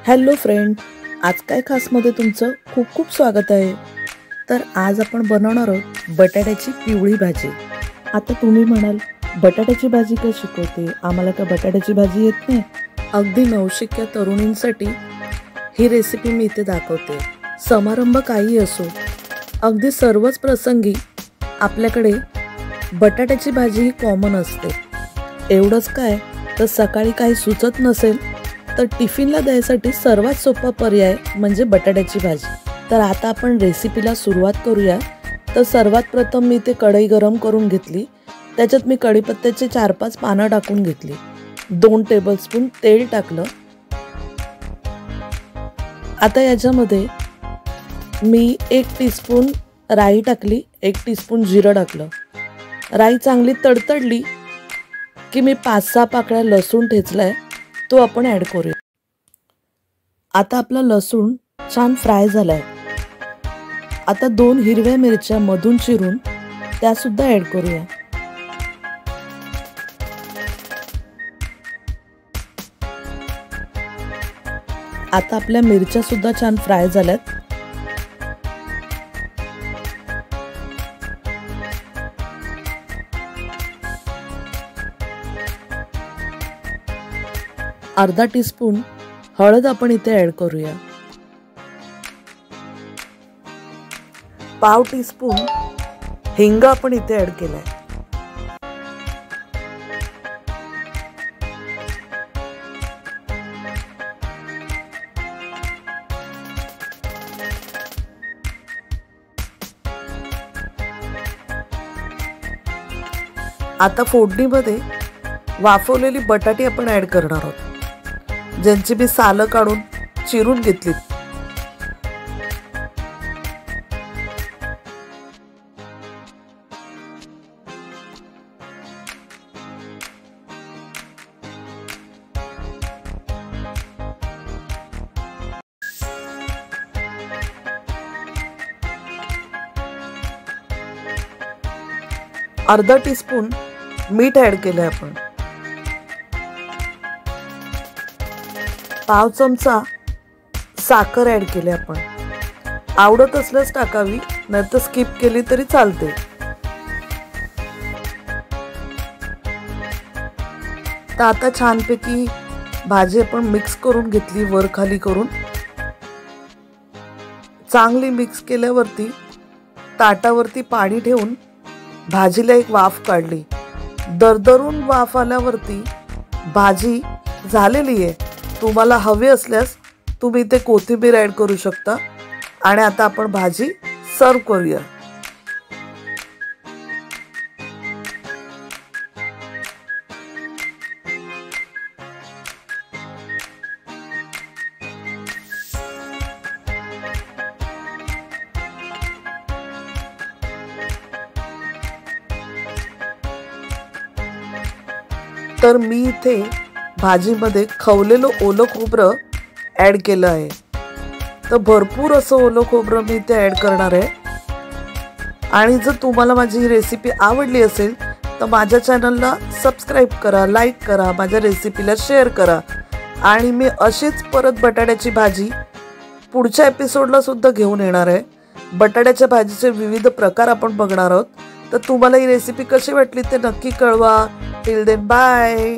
Hello friend, आज काय खासमध्ये तुमचं खूप खूप स्वागत आहे। तर आज आपण बनवणार आहोत बटाट्याची पिवळी भाजी। आता तुम्ही म्हणाल बटाट्याची भाजी कशी शिकवते, आम्हाला का बटाट्याची भाजी येत नाही। अगदी नवशिक्या तरुणींसाठी ही रेसिपी मी इथे दाखवते। समारंभ काही असो, अगदी सर्वच प्रसंगी आपल्याकडे बटाट्याची भाजी ही कॉमन असते। एवढंच काय तर सकाळी काही सुचत नसेल तर टिफिनला द्यायसाठी सर्वात सोपा पर्याय म्हणजे बटाट्याची भाजी। तर आता आपण रेसिपीला सुरुवात करूया। तर सर्वात प्रथम मी ते कढई गरम करून घेतली, त्याच्यात मी कढीपत्त्याचे 4-5 पानं टाकून घेतली, 2 टेबलस्पून तेल टाकलं। आता याच्यामध्ये मी 1 टीस्पून राई टाकली, 1 टीस्पून जिरं टाकलं। राई चांगली तडतडली की मी 5-6 पाकळ्या लसूण ठेचलाय तो आपण ॲड करूया। आता आपला लसूण छान फ्राय झालाय। आता 2 हिरव्या मिरच्या मधून चिरून त्या सुद्धा ॲड करूया। आता आपल्या मिरच्या सुद्धा छान फ्राय झाल्यात। अर्धा टीस्पून हळद आपण इथे ॲड करूया। पाव टीस्पून हिंग आपण इथे ॲड केलाय। आता फोडणीमध्ये वाफवलेली बटाटी आपण ॲड करणार आहोत, ज्यांची मी सालं काढून चिरून घेतली। अर्धा टीस्पून मीठ ॲड केलंय आपण। पाव चमचा साखर ॲड केली आपण, आवडत असल्यास टाकावी, नाहीतर स्किप केली तरी चालते। तर आता छानपैकी भाजी आपण मिक्स करून घेतली, वर खाली करून चांगली मिक्स केल्यावरती ताटावरती पाणी ठेवून भाजीला एक वाफ काढली। दरदरून वाफ आल्यावरती भाजी झालेली आहे। तुम्हाला हवे असल्यास तुम्ही इथे कोथिंबीर ॲड करू शकता। आणि आता आपण भाजी सर्व करूया। तर मी इथे भाजीमध्ये खवलेलं ओलं खोबरं ॲड केलं आहे। तर भरपूर असं ओलं खोबरं मी इथे ॲड करणार आहे। आणि जर तुम्हाला माझी ही रेसिपी आवडली असेल तर माझ्या चॅनलला सबस्क्राईब करा, लाईक करा, माझ्या रेसिपीला शेअर करा। आणि मी अशीच परत बटाट्याची भाजी पुढच्या एपिसोडला सुद्धा घेऊन येणार आहे। बटाट्याच्या भाजीचे विविध प्रकार आपण बघणार आहोत। तर तुम्हाला ही रेसिपी कशी वाटली ते नक्की कळवा। Till then bye.